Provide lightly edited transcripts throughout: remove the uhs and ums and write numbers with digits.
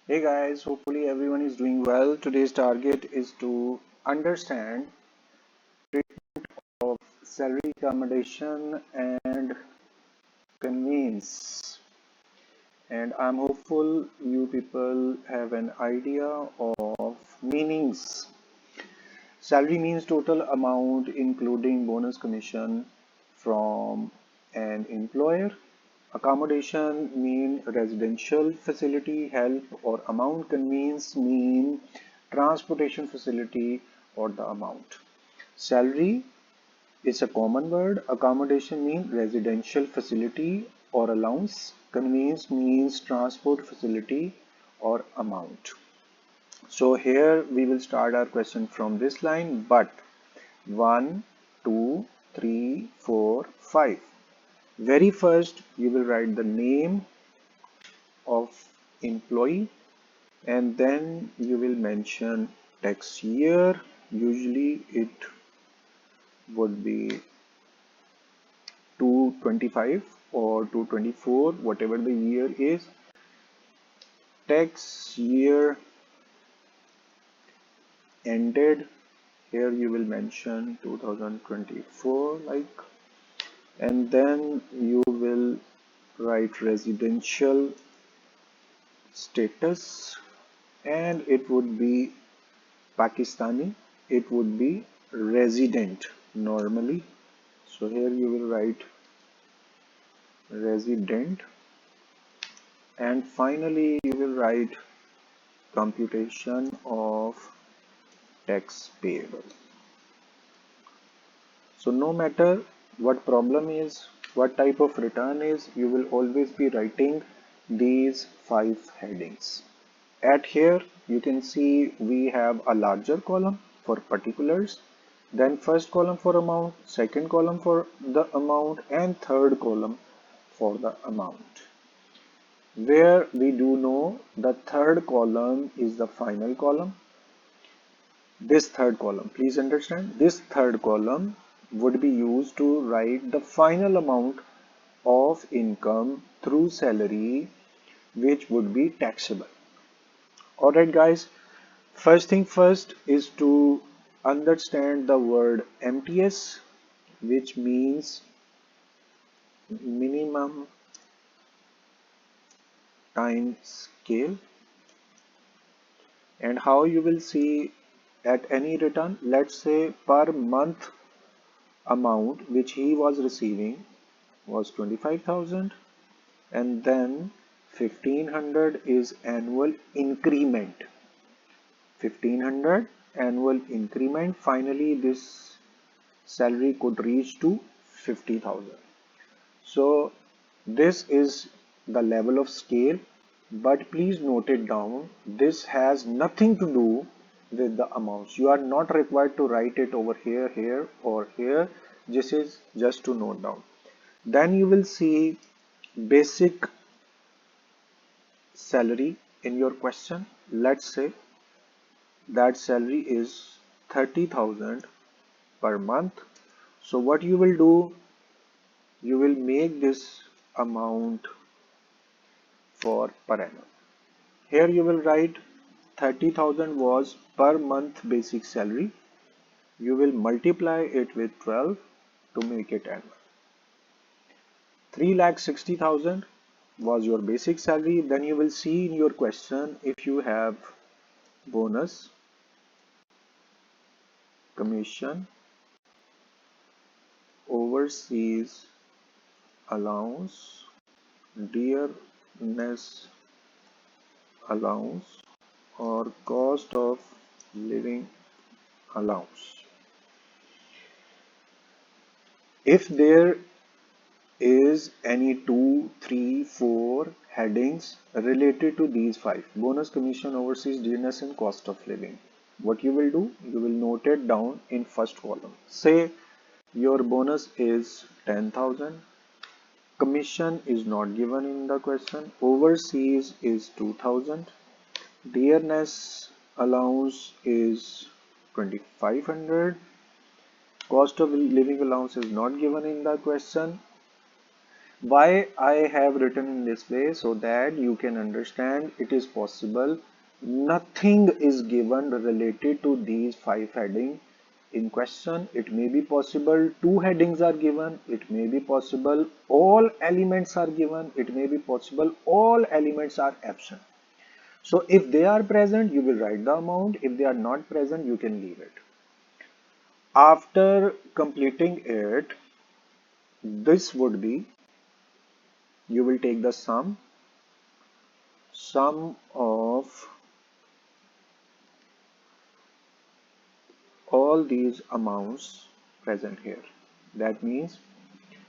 Hey guys, hopefully everyone is doing well. Today's target is to understand of salary accommodation and conveyance. And I'm hopeful you people have an idea of meanings. Salary means total amount including bonus commission from an employer. Accommodation mean residential facility help or amount. Convenience mean transportation facility or the amount. Salary is a common word. Accommodation means residential facility or allowance. Convenience means transport facility or amount. So here we will start our question from this line, but 1, 2, 3, 4, 5. Very first, you will write the name of employee and then you will mention tax year. Usually it would be 225 or 224, whatever the year is. Tax year ended. Here you will mention 2024 like, and then you will write residential status and it would be Pakistani, it would be resident normally. So here you will write resident and finally you will write computation of tax payable. So no matter what problem is, what type of return is, you will always be writing these 5 headings. At here you can see we have a larger column for particulars, then first column for amount, second column for the amount and third column for the amount. Where we do know the third column is the final column. This third column, please understand, this third column would be used to write the final amount of income through salary which would be taxable. Alright guys, first thing first is to understand the word MTS, which means minimum time scale, and how you will see at any return. Let's say per month amount which he was receiving was 25,000 and then 1500 is annual increment. 1500 annual increment, finally this salary could reach to 50,000. So this is the level of scale, but please note it down. This has nothing to do with the amounts. You are not required to write it over here, here or here. This is just to note down. Then you will see basic salary in your question. Let's say that salary is 30,000 per month. So what you will do, you will make this amount for per annum. Here you will write 30,000 was per month basic salary. You will multiply it with 12 to make it annual. 3,60,000 was your basic salary. Then you will see in your question if you have bonus, commission, overseas allowance, dearness allowance or cost of living allowance. If there is any 2, 3, 4 headings related to these 5, bonus, commission, overseas, dearness and cost of living, what you will do, you will note it down in first column. Say your bonus is 10,000, commission is not given in the question, overseas is 2,000, dearness allowance is 2,500, cost of living allowance is not given in the question, Why I have written in this way, so that you can understand it is possible nothing is given related to these five headings in question. It may be possible two headings are given, it may be possible all elements are given, it may be possible all elements are absent. So if they are present, you will write the amount. If they are not present, you can leave it. After completing it, this would be, you will take the sum of all these amounts present here. That means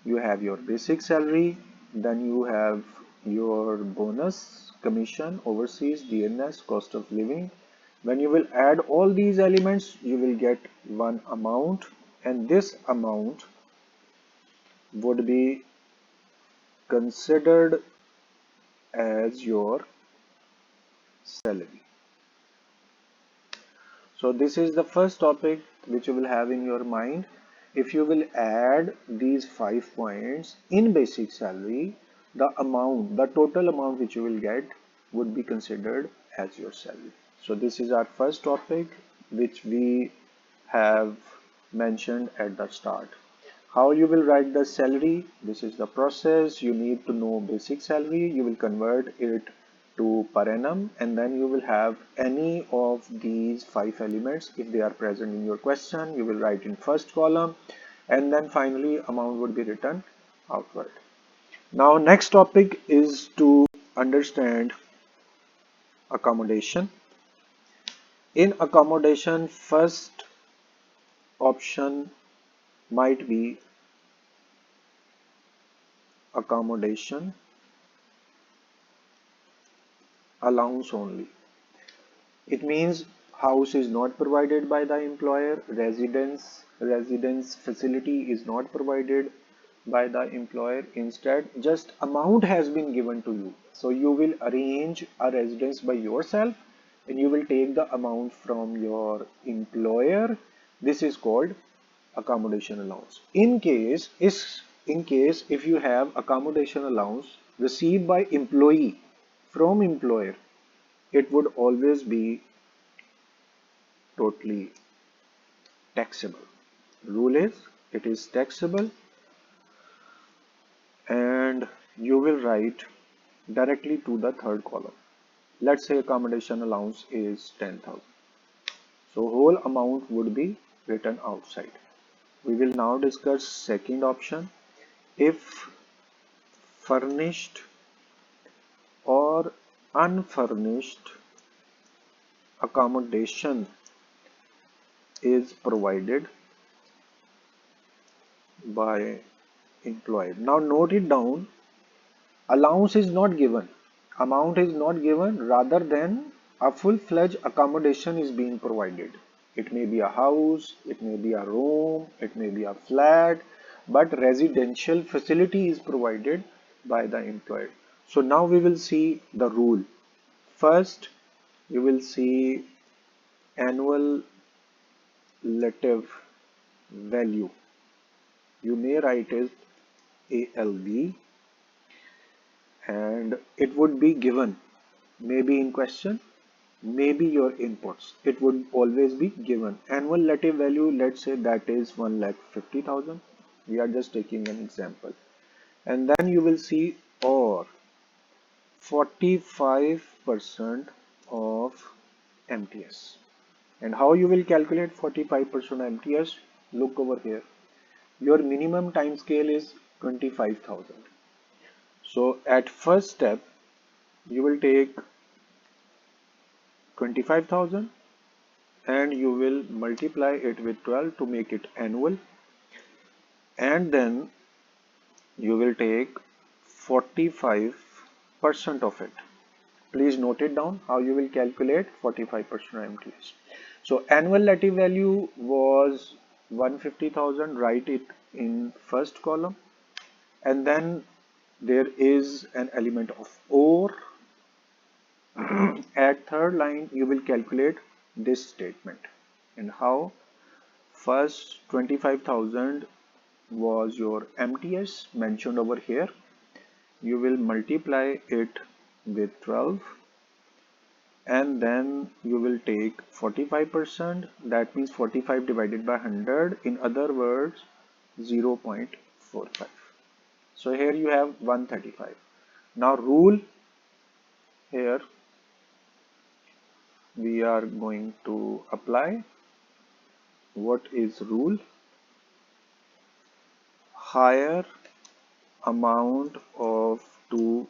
you have your basic salary, then you have your bonus, commission, overseas, DNS, cost of living. When you will add all these elements, you will get one amount, and this amount would be considered as your salary. So this is the first topic which you will have in your mind. If you will add these 5 points in basic salary, the amount, the total amount which you will get would be considered as your salary. So this is our first topic which we have mentioned at the start. How you will write the salary? This is the process. You need to know basic salary. You will convert it to per annum, and then you will have any of these five elements. If they are present in your question, you will write in first column, and then finally amount would be written outward. Now next topic is to understand accommodation. In accommodation, first option might be accommodation allowance only. It means house is not provided by the employer, residence facility is not provided by the employer. Instead, just amount has been given to you. So you will arrange a residence by yourself, and you will take the amount from your employer. This is called accommodation allowance. In case if you have accommodation allowance received by employee from employer, it would always be totally taxable. Rule is, it is taxable, and you will write directly to the third column. Let's say accommodation allowance is 10,000. So whole amount would be written outside. We will now discuss second option. If furnished or unfurnished accommodation is provided by employer. Now note it down. Allowance is not given, amount is not given, rather than a full-fledged accommodation is being provided. It may be a house, it may be a room, it may be a flat, but residential facility is provided by the employer. So now we will see the rule. First, you will see annual relative value. You may write it ALV, and it would be given, maybe in question, maybe your inputs. It would always be given. Annual relative value, let's say that is 1,50,000. We are just taking an example. And then you will see or 45% of MTS. And how you will calculate 45% MTS? Look over here. Your minimum time scale is 25,000. So at first step, you will take 25,000 and you will multiply it with 12 to make it annual, and then you will take 45% of it. Please note it down how you will calculate 45% MTS. So annual relative value was 150,000, write it in first column, and then there is an element of or. At third line you will calculate this statement. And how? First 25,000 was your MTS mentioned over here. you will multiply it with 12, and then you will take 45%. That means 45 divided by 100, in other words 0.45. So here you have 135. Now rule, here we are going to apply. What is rule? Higher amount of two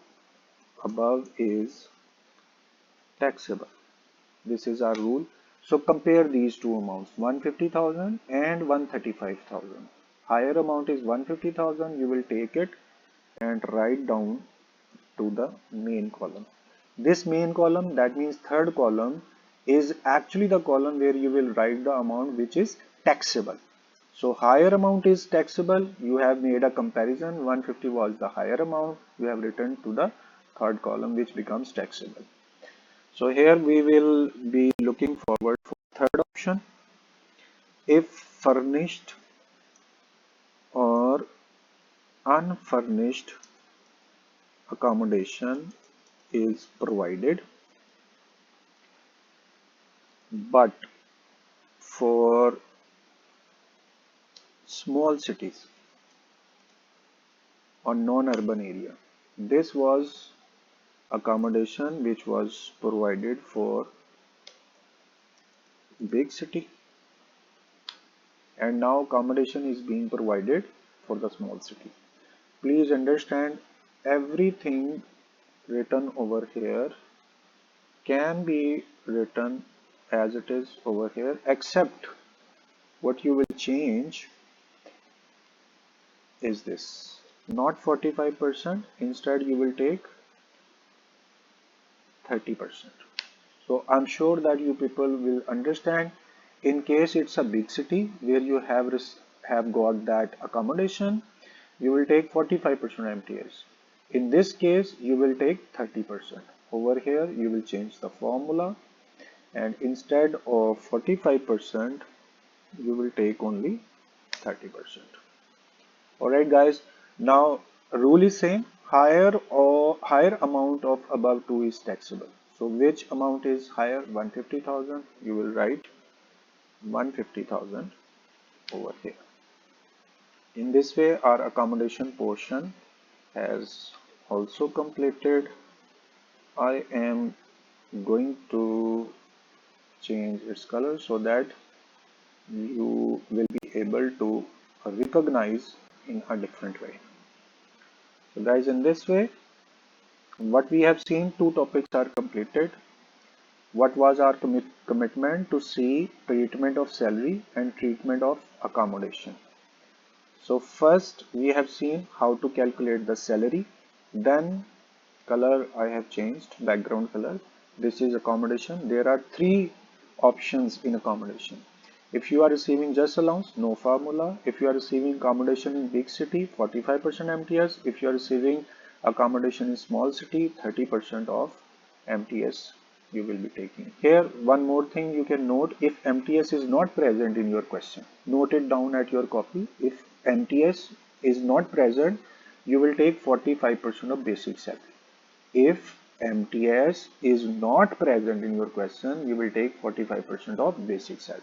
above is taxable. This is our rule. So compare these two amounts, 150,000 and 135,000. Higher amount is 150,000. You will take it and write down to the main column. This main column, that means third column, is actually the column where you will write the amount which is taxable. So higher amount is taxable. You have made a comparison. 150 was the higher amount. You have written to the third column which becomes taxable. So here we will be looking forward for third option. If furnished or unfurnished accommodation is provided, but for small cities or non-urban area, this was accommodation which was provided for big city, and now accommodation is being provided for the small city. Please understand, everything written over here can be written as it is over here, except what you will change is this, not 45%, instead you will take 30%. So I'm sure that you people will understand. In case it's a big city where you have got that accommodation, you will take 45% MTS. In this case, you will take 30%. Over here, you will change the formula, and instead of 45%, you will take only 30%. Alright guys, now rule is same, higher amount of above 2 is taxable. So which amount is higher? 150,000. You will write 150,000 over here. In this way, our accommodation portion has also completed. I am going to change its color so that you will be able to recognize in a different way. So guys, in this way, what we have seen, two topics are completed. What was our commitment? To see treatment of salary and treatment of accommodation. So first we have seen how to calculate the salary, then color I have changed, background color. This is accommodation. There are three options in accommodation. If you are receiving just allowance, no formula. If you are receiving accommodation in big city, 45% MTS. If you are receiving accommodation in small city, 30% of MTS you will be taking. Here one more thing you can note, if MTS is not present in your question, note it down at your copy. If MTS is not present, you will take 45% of basic salary. If MTS is not present in your question, you will take 45% of basic salary.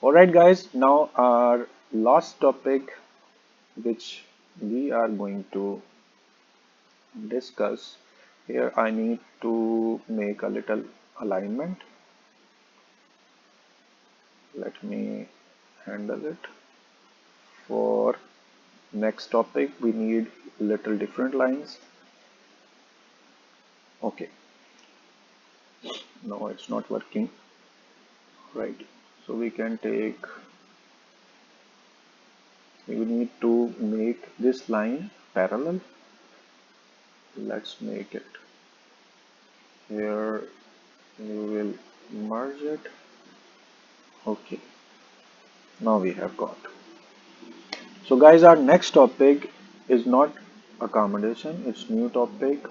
Alright guys, now our last topic which we are going to discuss. Here I need to make a little alignment. Let me handle it. For next topic we need little different lines. Okay, no, it's not working. Right, so we need to make this line parallel. Let's make it here. You will merge it. Okay, now we have got. So guys, our next topic is not accommodation, it's new topic.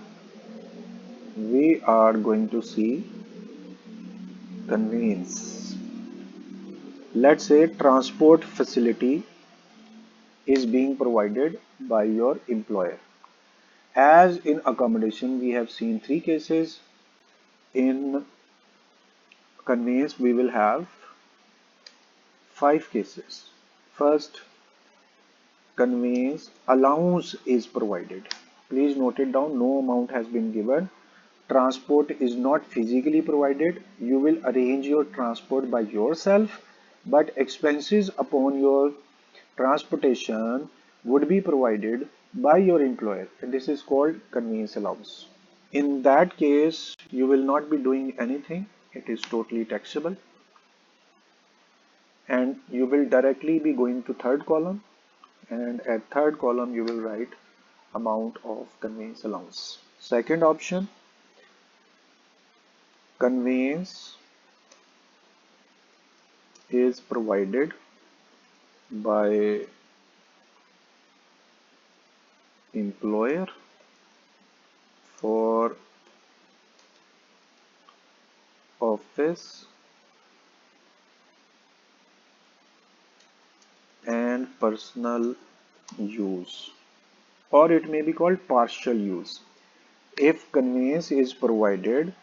We are going to see conveyance. Let's say transport facility is being provided by your employer. As in accommodation, we have seen three cases. In conveyance, we will have five cases. First, conveyance allowance is provided. Please note it down. No amount has been given. Transport is not physically provided. You will arrange your transport by yourself, but expenses upon your transportation would be provided by your employer. And this is called conveyance allowance. In that case, you will not be doing anything. It is totally taxable. And you will directly be going to third column. And at third column, you will write amount of conveyance allowance. Second option, conveyance is provided by employer for office and personal use, or it may be called partial use. If conveyance is provided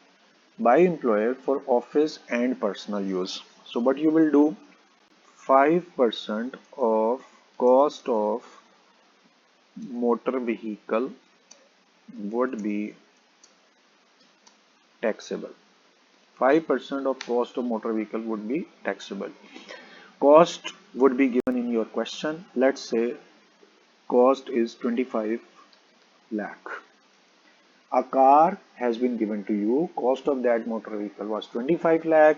by employer for office and personal use, so what you will do, 5% of cost of motor vehicle would be taxable. 5% of cost of motor vehicle would be taxable. Cost would be given in your question. Let's say cost is 25 lakh. A car has been given to you. Cost of that motor vehicle was 25 lakh.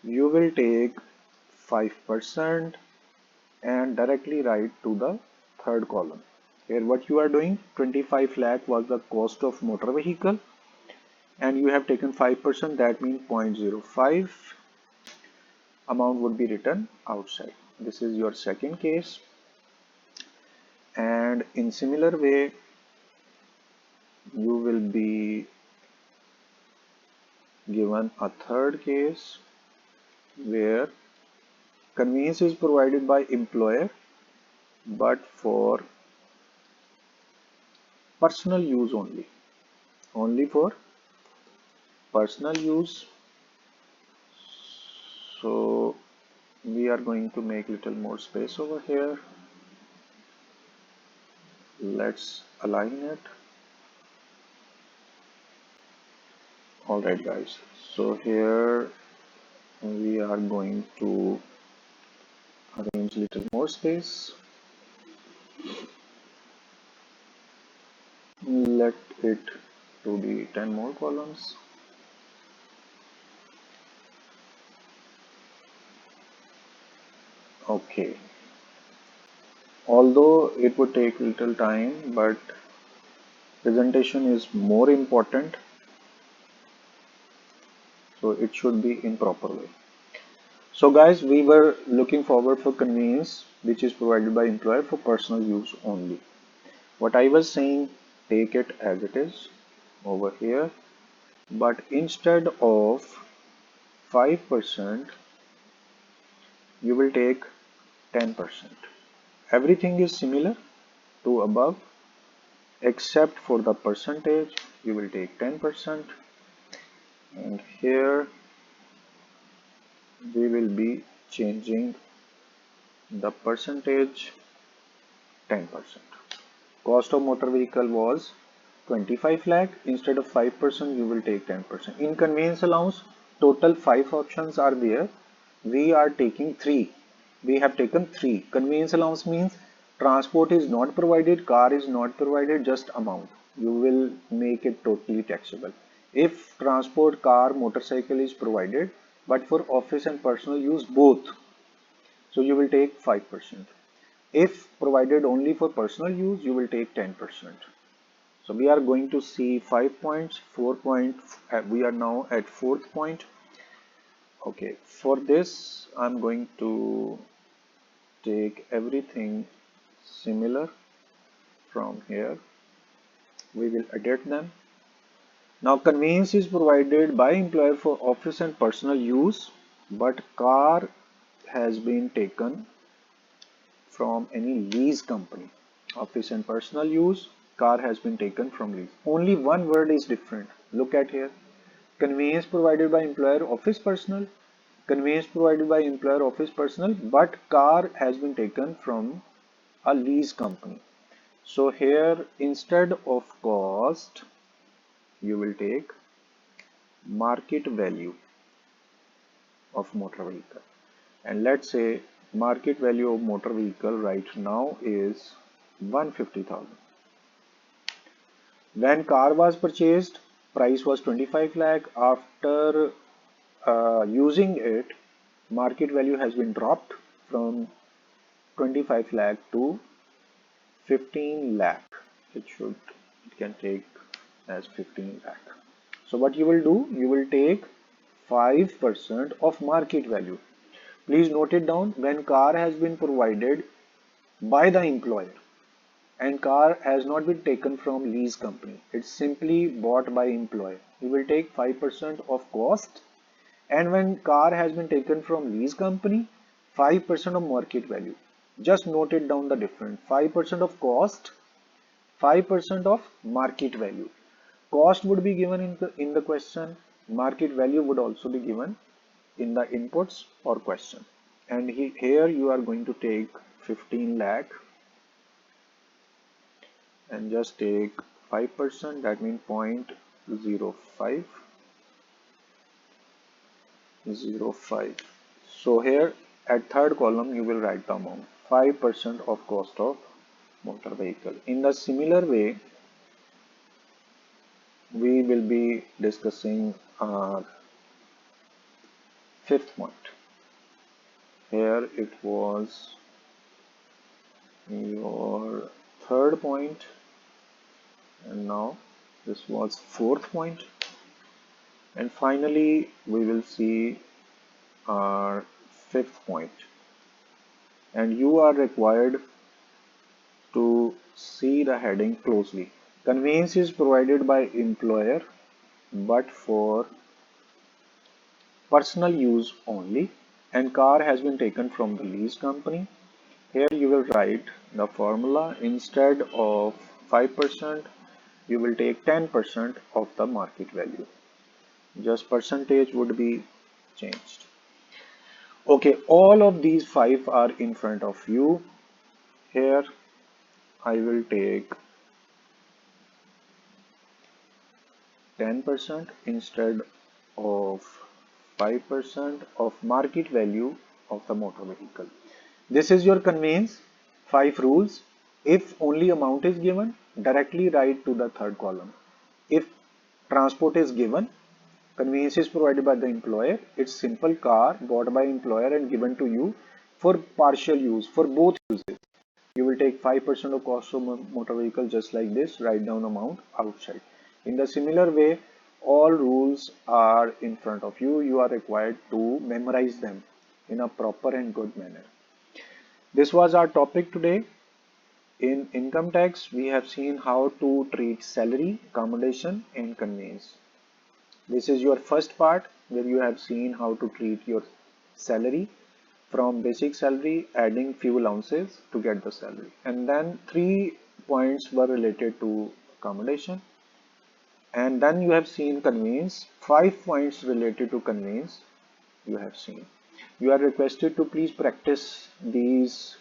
You will take 5% and directly write to the third column. Here what you are doing, 25 lakh was the cost of motor vehicle and you have taken 5%, that means 0.05 amount would be written outside. This is your second case. And in similar way, you will be given a third case where conveyance is provided by employer but for personal use only for personal use. So we are going to make little more space over here. Let's align it. Alright guys, so here we are going to arrange little more space. Let it to be 10 more columns. Okay, although it would take little time, but presentation is more important, so it should be in proper way. So guys, we were looking forward for conveyance which is provided by employer for personal use only. What I was saying, take it as it is over here, but instead of 5% you will take 10%. Everything is similar to above except for the percentage. You will take 10%, and here we will be changing the percentage 10%. Cost of motor vehicle was 25 lakh. Instead of 5% you will take 10%. In conveyance allowance, total 5 options are there. We are taking 3. We have taken 3. Conveyance allowance means transport is not provided, car is not provided, just amount. You will make it totally taxable. If transport, car, motorcycle is provided, but for office and personal use both, so you will take 5%. If provided only for personal use, you will take 10%. So we are going to see 5 points, 4 points. We are now at 4th point. Okay, for this, I'm going to take everything similar from here. We will edit them. Now, conveyance is provided by employer for office and personal use, but car has been taken from any lease company. Office and personal use, car has been taken from lease. Only one word is different. Look at here. Conveyance provided by employer office personnel. Conveyance provided by employer office personnel, but car has been taken from a lease company. So here instead of cost, you will take market value of motor vehicle. And let's say market value of motor vehicle right now is 150,000. When car was purchased, price was 25 lakh. After using it, market value has been dropped from 25 lakh to 15 lakh. It can take as 15 lakh. So what you will do, you will take 5% of market value. Please note it down. When car has been provided by the employer and car has not been taken from lease company, it's simply bought by employer, you will take 5% of cost. And when car has been taken from lease company, 5% of market value. Just note it down the difference. 5% of cost, 5% of market value. Cost would be given in the question. Market value would also be given in the inputs or question. And here you are going to take 15 lakh and just take 5%, that means 0.05. So here at third column you will write the amount 5% of cost of motor vehicle. In the similar way, we will be discussing our fifth point. Here it was your third point, and now this was fourth point. And finally, we will see our fifth point. And you are required to see the heading closely. Conveyance is provided by employer, but for personal use only, and car has been taken from the lease company. Here you will write the formula. Instead of 5%, you will take 10% of the market value. Just percentage would be changed. Okay, all of these 5 are in front of you. Here I will take 10% instead of 5% of market value of the motor vehicle. This is your conveyance. 5 rules. If only amount is given, directly write to the third column. If transport is given, conveyance is provided by the employer. It's simple car bought by employer and given to you for partial use, for both uses. You will take 5% of cost of motor vehicle just like this, write down amount outside. In the similar way, all rules are in front of you. You are required to memorize them in a proper and good manner. This was our topic today. In income tax, we have seen how to treat salary, accommodation, and conveyance. This is your first part where you have seen how to treat your salary from basic salary, adding few allowances to get the salary. And then 3 points were related to accommodation. And then you have seen conveyance, 5 points related to conveyance you have seen. You are requested to please practice these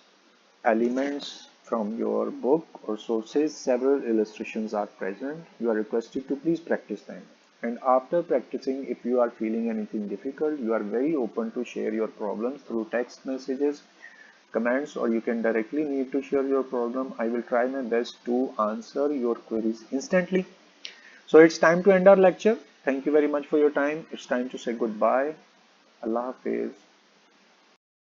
elements from your book or sources. Several illustrations are present. You are requested to please practice them. And after practicing, if you are feeling anything difficult, you are very open to share your problems through text messages, comments, or you can directly need to share your problem. I will try my best to answer your queries instantly. So it's time to end our lecture. Thank you very much for your time. It's time to say goodbye. Allah Hafiz.